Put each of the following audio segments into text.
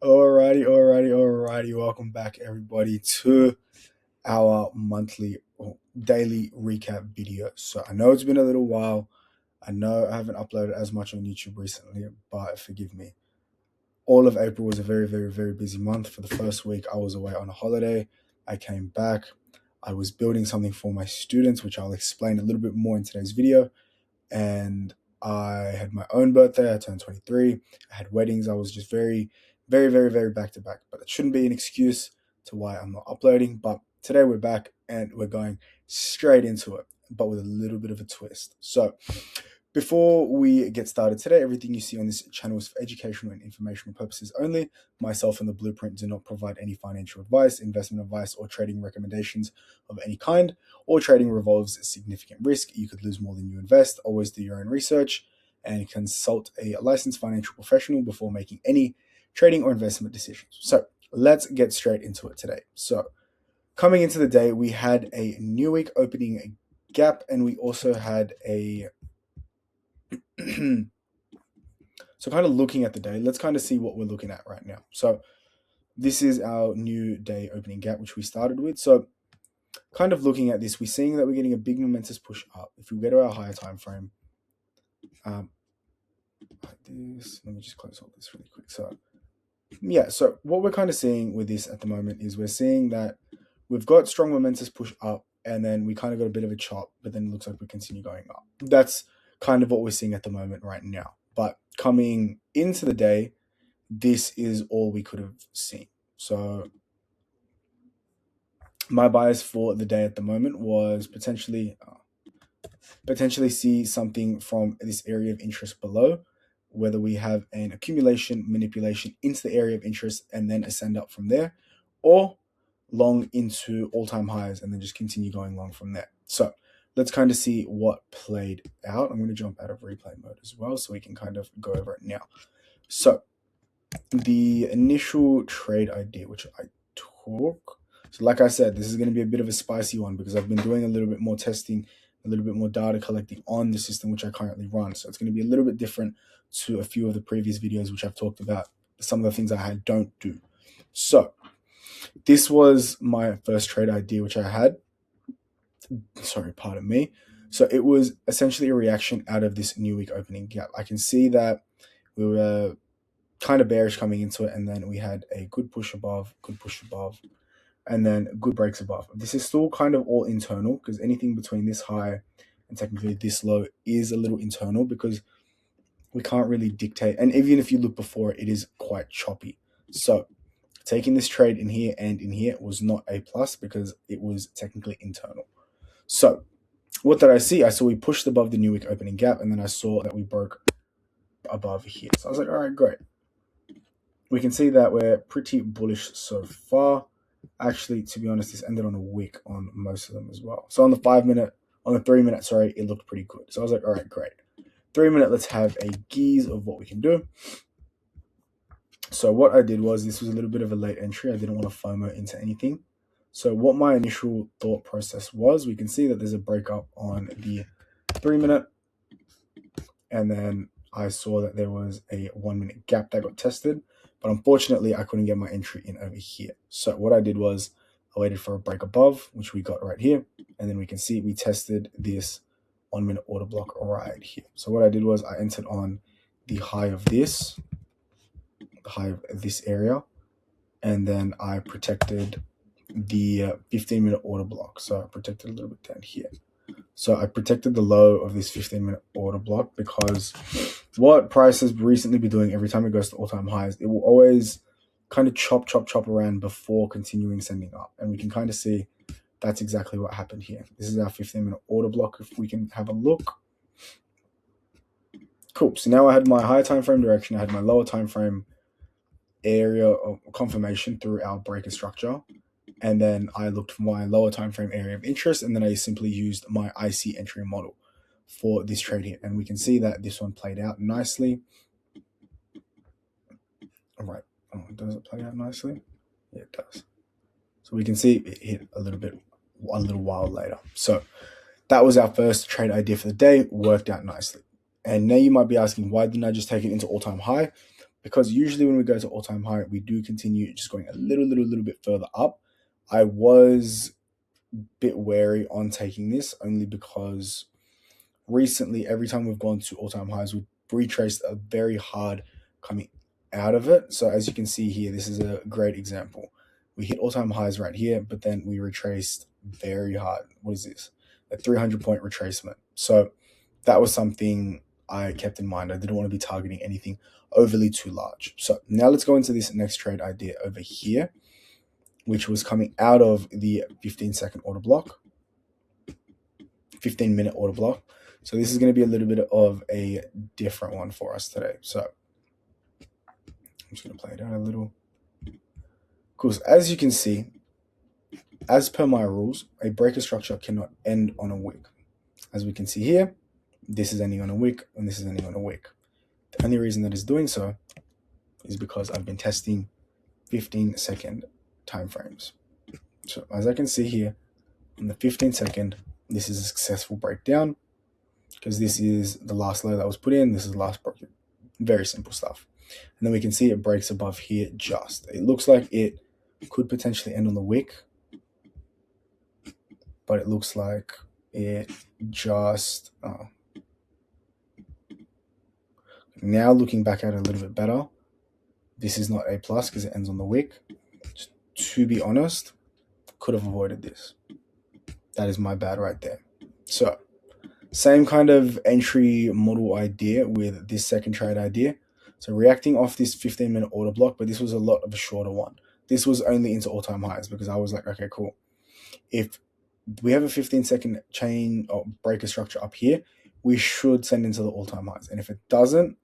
Alrighty. Welcome back, everybody, to our monthly or daily recap video. So I know it's been a little while. I know I haven't uploaded as much on YouTube recently, but forgive me. All of April was a very busy month. For the first week, I was away on a holiday. I came back. I was building something for my students, which I'll explain a little bit more in today's video. And I had my own birthday. I turned 23. I had weddings. I was just very back to back. But it shouldn't be an excuse to why I'm not uploading. But today we're back and we're going straight into it, but with a little bit of a twist. So before we get started today, everything you see on this channel is for educational and informational purposes only. Myself and the Blueprint do not provide any financial advice, investment advice, or trading recommendations of any kind. All trading involves significant risk. You could lose more than you invest. Always do your own research and consult a licensed financial professional before making any trading or investment decisions. So let's get straight into it today. So coming into the day, we had a new week opening gap, and we also had a so kind of looking at the day, let's kind of see what we're looking at right now. So this is our new day opening gap, which we started with. So kind of looking at this, we're seeing that we're getting a big momentous push up. If we go to our higher time frame, like this, let me just close all this really quick. So yeah, so what we're kind of seeing with this at the moment is we're seeing that we've got strong momentous push up, and then we kind of got a bit of a chop, but then it looks like we continue going up. That's kind of what we're seeing at the moment right now. But coming into the day, this is all we could have seen. So my bias for the day at the moment was potentially see something from this area of interest below, whether we have an accumulation, manipulation into the area of interest and then ascend up from there, or long into all-time highs and then just continue going long from there. So let's kind of see what played out. I'm going to jump out of replay mode as well so we can kind of go over it now. So the initial trade idea, which I took, so like I said, this is going to be a bit of a spicy one because I've been doing a little bit more testing, a little bit more data collecting on the system which I currently run. So it's going to be a little bit different to a few of the previous videos which I've talked about some of the things I don't do. So this was my first trade idea which I had. Sorry, pardon me. So it was essentially a reaction out of this new week opening gap. I can see that we were kind of bearish coming into it, and then we had a good push above, and then good breaks above. This is still kind of all internal because anything between this high and technically this low is a little internal because we can't really dictate. And even if you look before it, it is quite choppy. So taking this trade in here and in here was not a plus because it was technically internal. So what did I see? I saw we pushed above the new week opening gap, and then I saw that we broke above here. So I was like, all right, great. We can see that we're pretty bullish so far. Actually, to be honest, this ended on a wick on most of them as well. So on the 3 minute, it looked pretty good. So I was like, all right, great. 3 minute, let's have a gaze of what we can do. So what I did was, this was a little bit of a late entry. I didn't want to FOMO into anything. So what my initial thought process was, we can see that there's a breakup on the 3 minute. And then I saw that there was a 1 minute gap that got tested. But unfortunately, I couldn't get my entry in over here. So what I did was I waited for a break above, which we got right here. And then we can see we tested this 1 minute order block right here. So what I did was I entered on the high of this, area. And then I protected the 15-minute order block. So I protected a little bit down here. So I protected the low of this 15-minute order block because what price has recently been doing every time it goes to all-time highs, it will always kind of chop around before continuing sending up. And we can kind of see that's exactly what happened here. This is our 15-minute order block. If we can have a look. Cool. So now I had my higher time frame direction. I had my lower time frame area of confirmation through our breaker structure. And then I looked for my lower time frame area of interest, and then I simply used my IC entry model for this trade here. And we can see that this one played out nicely. All right. Oh, does it play out nicely? Yeah, it does. So we can see it hit a little while later. So that was our first trade idea for the day. Worked out nicely. And now you might be asking, why didn't I just take it into all-time high? because usually when we go to all-time high, we do continue just going a little bit further up. I was a bit wary on taking this only because recently, every time we've gone to all-time highs, we've retraced a very hard coming out of it. So as you can see here, this is a great example. We hit all-time highs right here, but then we retraced very hard. What is this? A 300-point retracement. So that was something I kept in mind. I didn't want to be targeting anything overly too large. So now let's go into this next trade idea over here, which was coming out of the 15-second order block, 15-minute order block. So this is going to be a little bit of a different one for us today. So I'm just going to play it out a little. Cool. So as you can see, as per my rules, a breaker structure cannot end on a wick. As we can see here, this is ending on a wick and this is ending on a wick. The only reason that is doing so is because I've been testing 15-second time frames. So as I can see here, on the 15-second, this is a successful breakdown, because this is the last low that was put in, this is the last break. Very simple stuff. And then we can see it breaks above here just. It looks like it could potentially end on the wick, but it looks like it just... Now looking back at it a little bit better, this is not A+ because it ends on the wick. Just to be honest, could have avoided this. That is my bad right there. So same kind of entry model idea with this second trade idea. So reacting off this 15-minute order block, but this was a lot of a shorter one. This was only into all-time highs because I was like, okay, cool. If we have a 15-second chain or breaker structure up here, we should send into the all-time highs. And if it doesn't,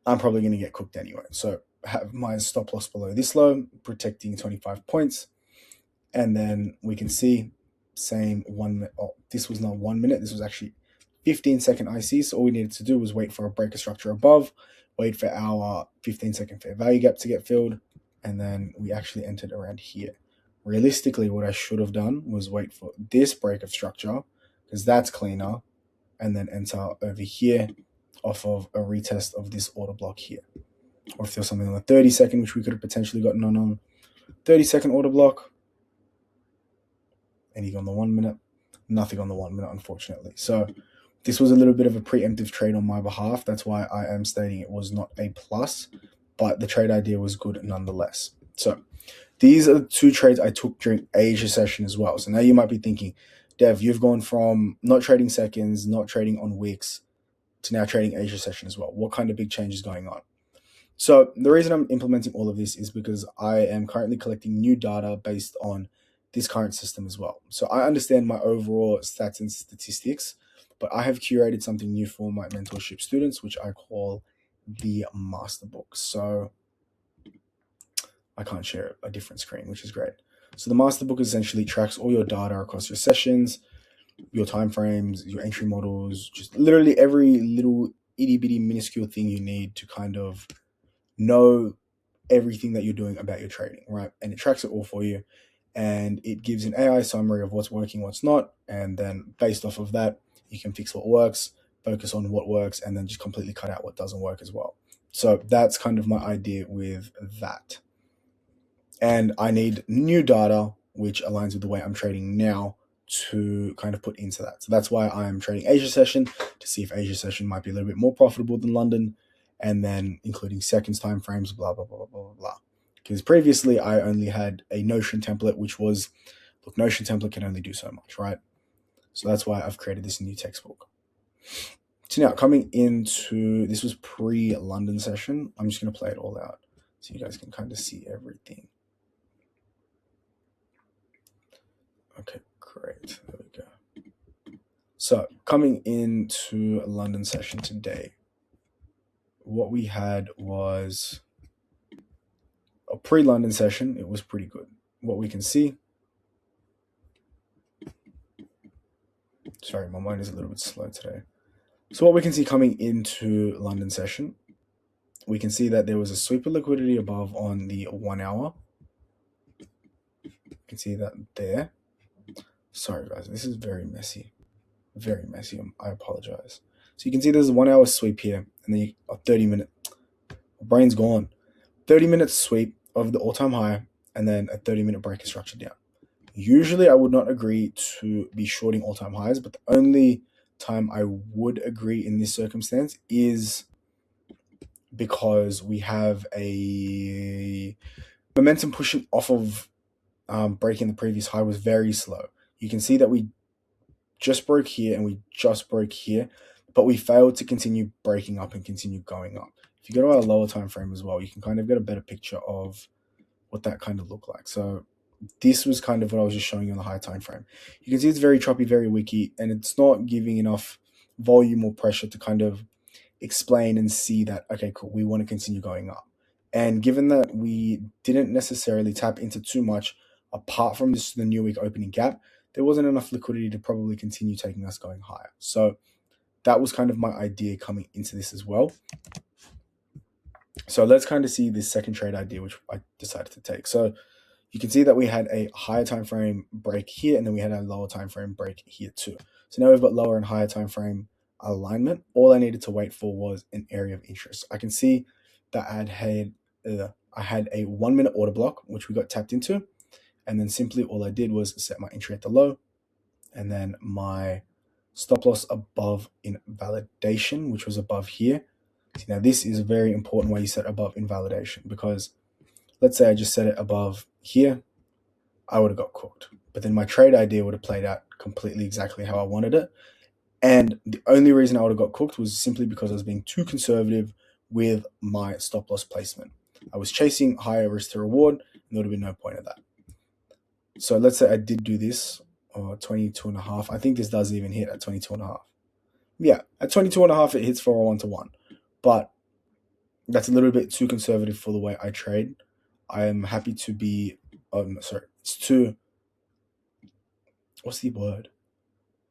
I'm probably going to get cooked anyway. So have my stop loss below this low, protecting 25 points. And then we can see same 1 minute. Oh, this was not 1 minute. This was actually 15-second IC. So all we needed to do was wait for a breaker structure above, wait for our 15-second fair value gap to get filled, and then we actually entered around here. Realistically, what I should have done was wait for this break of structure, because that's cleaner, and then enter over here off of a retest of this order block here. Or if there's something on the 30-second, which we could have potentially gotten on 30-second order block. Anything on the 1 minute? Nothing on the 1 minute, unfortunately. So this was a little bit of a preemptive trade on my behalf. That's why I am stating it was not A+, but the trade idea was good nonetheless. So these are the two trades I took during Asia session as well. So now you might be thinking, Dev, you've gone from not trading seconds, not trading on wicks, to now trading Asia session as well. What kind of big change is going on? So the reason I'm implementing all of this is because I am currently collecting new data based on this current system as well. So I understand my overall stats and statistics, but I have curated something new for my mentorship students, which I call the master book. So I can't share a different screen, which is great. So the master book essentially tracks all your data across your sessions, your timeframes, your entry models, just literally every little itty bitty minuscule thing you need to kind of know everything that you're doing about your trading, right? And it tracks it all for you. And it gives an AI summary of what's working, what's not. And then based off of that, you can fix what works, focus on what works, and then just completely cut out what doesn't work as well. So that's kind of my idea with that. And I need new data, which aligns with the way I'm trading now, to kind of put into that. So that's why I'm trading Asia session, to see if Asia session might be a little bit more profitable than London, and then including seconds, time frames, blah, blah, blah, blah, blah, blah. Because previously I only had a Notion template, which was, look, Notion template can only do so much, right? So that's why I've created this new textbook. So now coming into, this was pre-London session. I'm just going to play it all out so you guys can kind of see everything. Okay, great. There we go. So coming into a London session today, what we had was a pre-London session. It was pretty good. What we can see, sorry, my mind is a little bit slow today. So what we can see coming into London session, we can see that there was a sweep of liquidity above on the 1 hour. You can see that there. Sorry guys, this is very messy. Very messy. I apologize. So you can see there's a 1 hour sweep here, and then a 30-minute, brain's gone. 30-minute sweep of the all-time high, and then a 30-minute break is structured down. Usually I would not agree to be shorting all-time highs, but the only time I would agree in this circumstance is because we have a momentum pushing off of breaking the previous high was very slow. You can see that we just broke here and we just broke here, but we failed to continue breaking up and continue going up. If you go to our lower time frame as well, you can kind of get a better picture of what that kind of looked like. So this was kind of what I was just showing you on the high time frame. You can see it's very choppy, very wiki, and it's not giving enough volume or pressure to kind of explain and see that, okay, cool, we want to continue going up. And given that we didn't necessarily tap into too much apart from this, the new week opening gap, there wasn't enough liquidity to probably continue taking us going higher. So that was kind of my idea coming into this as well. So let's kind of see this second trade idea, which I decided to take. So you can see that we had a higher time frame break here, and then we had a lower time frame break here too. So now we've got lower and higher time frame alignment. All I needed to wait for was an area of interest. I can see that I had a 1 minute order block, which we got tapped into. And then simply all I did was set my entry at the low, and then my stop loss above invalidation, which was above here. See, now this is very important why you set above invalidation, because let's say I just set it above here, I would have got cooked. But then my trade idea would have played out completely exactly how I wanted it. And the only reason I would have got cooked was simply because I was being too conservative with my stop loss placement. I was chasing higher risk to reward, and there would have been no point of that. So let's say I did do this, or 22.5. I think this does even hit at 22.5. Yeah, at 22.5, it hits for a 1-to-1. But that's a little bit too conservative for the way I trade. I am happy to be, it's too, what's the word?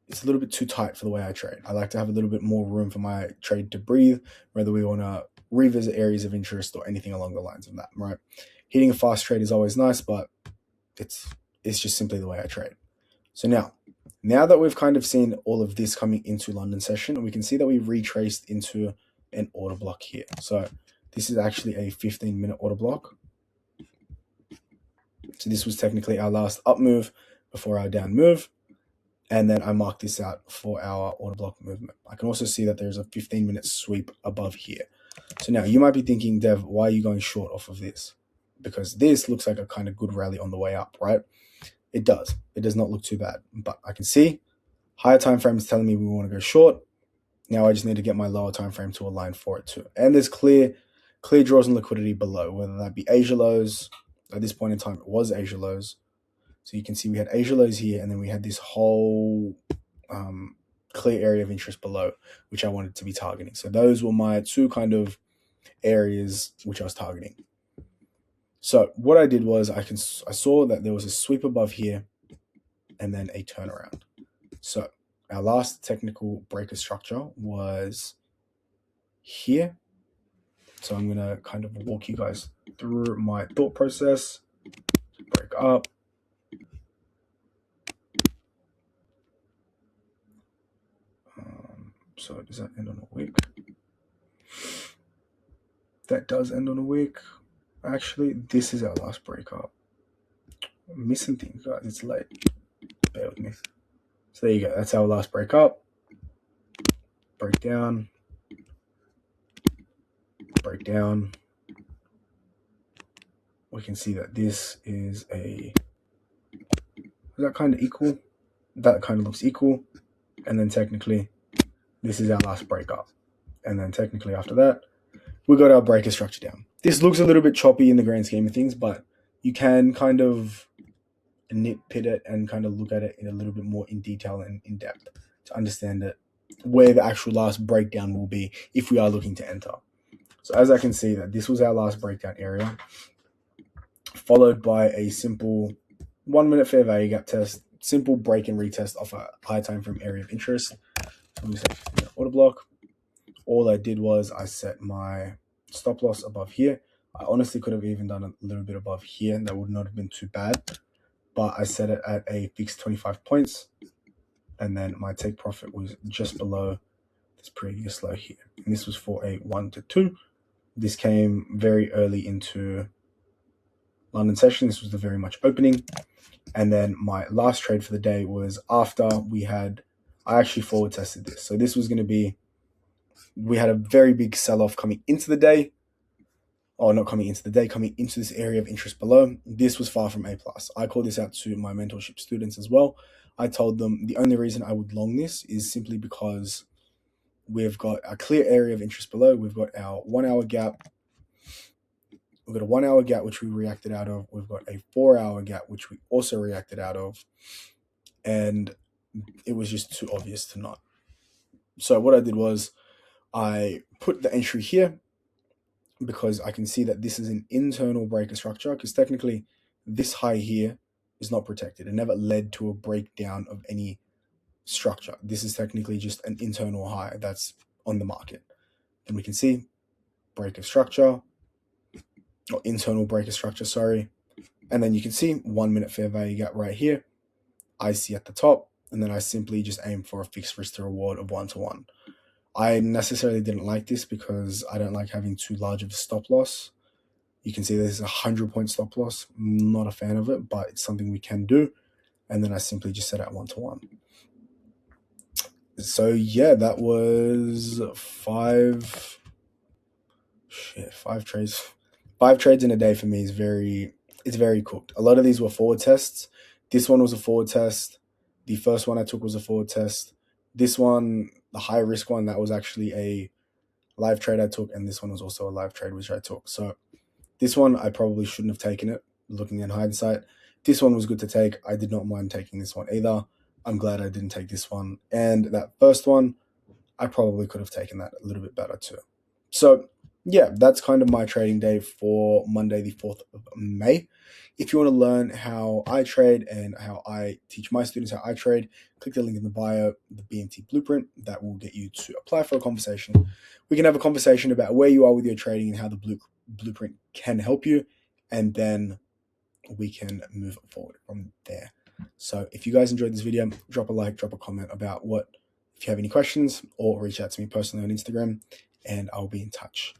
It's a little bit too tight for the way I trade. I like to have a little bit more room for my trade to breathe, whether we want to revisit areas of interest or anything along the lines of that, right? Hitting a fast trade is always nice, but it's just simply the way I trade. So now that we've kind of seen all of this coming into London session, we can see that we retraced into an order block here. So this is actually a 15-minute order block. So this was technically our last up move before our down move. And then I marked this out for our order block movement. I can also see that there's a 15-minute sweep above here. So now you might be thinking, Dev, why are you going short off of this? Because this looks like a kind of good rally on the way up, right? It does. It does not look too bad. But I can see higher time frame is telling me we want to go short. Now I just need to get my lower time frame to align for it too. And there's clear draws and liquidity below, whether that be Asia lows. At this point in time, it was Asia lows. So you can see we had Asia lows here, and then we had this whole clear area of interest below, which I wanted to be targeting. So those were my two kind of areas which I was targeting. So what I did was I saw that there was a sweep above here and then a turnaround. So our last technical breaker structure was here. So I'm going to kind of walk you guys through my thought process. Break up. So does that end on a wick? That does end on a wick. Actually, this is our last breakup. I'm missing things, guys. It's late. Bear with me. So there you go. That's our last breakup. Break down. Break down. We can see that this is is that kind of equal? That kind of looks equal. And then technically, this is our last breakup. And then technically after that, we got our breaker structure down. This looks a little bit choppy in the grand scheme of things, but you can kind of nitpick it and kind of look at it in a little bit more in detail and in depth to understand it, where the actual last breakdown will be if we are looking to enter. So as I can see that this was our last breakdown area, followed by a simple 1 minute fair value gap test, simple break and retest off a high time frame area of interest. So I'm going to say 15-minute order block. All I did was I set my stop loss above here. I honestly could have even done a little bit above here. That would not have been too bad. But I set it at a fixed 25 points. And then my take profit was just below this previous low here. And this was for a 1-to-2. This came very early into London session. This was the very much opening. And then my last trade for the day was after I actually forward tested this. So this was going to be, we had a very big sell-off coming into the day, or not coming into the day, coming into this area of interest below. This was far from A+. I called this out to my mentorship students as well. I told them the only reason I would long this is simply because we've got a clear area of interest below. We've got our 1 hour gap. We've got a 1 hour gap, which we reacted out of. We've got a 4 hour gap, which we also reacted out of. And it was just too obvious to not. So what I did was I put the entry here because I can see that this is an internal breaker structure, because technically this high here is not protected. It never led to a breakdown of any structure. This is technically just an internal high that's on the market. And we can see break of structure, or internal break of structure, sorry. And then you can see 1 minute fair value gap right here. I see at the top, and then I simply just aim for a fixed risk to reward of 1-to-1. I necessarily didn't like this because I don't like having too large of a stop loss. You can see this is a 100-point stop loss. I'm not a fan of it, but it's something we can do. And then I simply just set out 1-to-1. So yeah, that was five trades. 5 trades in a day for me is it's very cooked. A lot of these were forward tests. This one was a forward test. The first one I took was a forward test. This one, the high risk one, that was actually a live trade I took, and this one was also a live trade which I took. So this one I probably shouldn't have taken it, looking in hindsight. This one was good to take. I did not mind taking this one either. I'm glad I didn't take this one. And that first one, I probably could have taken that a little bit better too. So yeah, that's kind of my trading day for Monday, the 4th of May. If you want to learn how I trade and how I teach my students how I trade, click the link in the bio, the BMT Blueprint. That will get you to apply for a conversation. We can have a conversation about where you are with your trading and how the Blueprint can help you, and then we can move forward from there. So if you guys enjoyed this video, drop a like, drop a comment about if you have any questions, or reach out to me personally on Instagram, and I'll be in touch.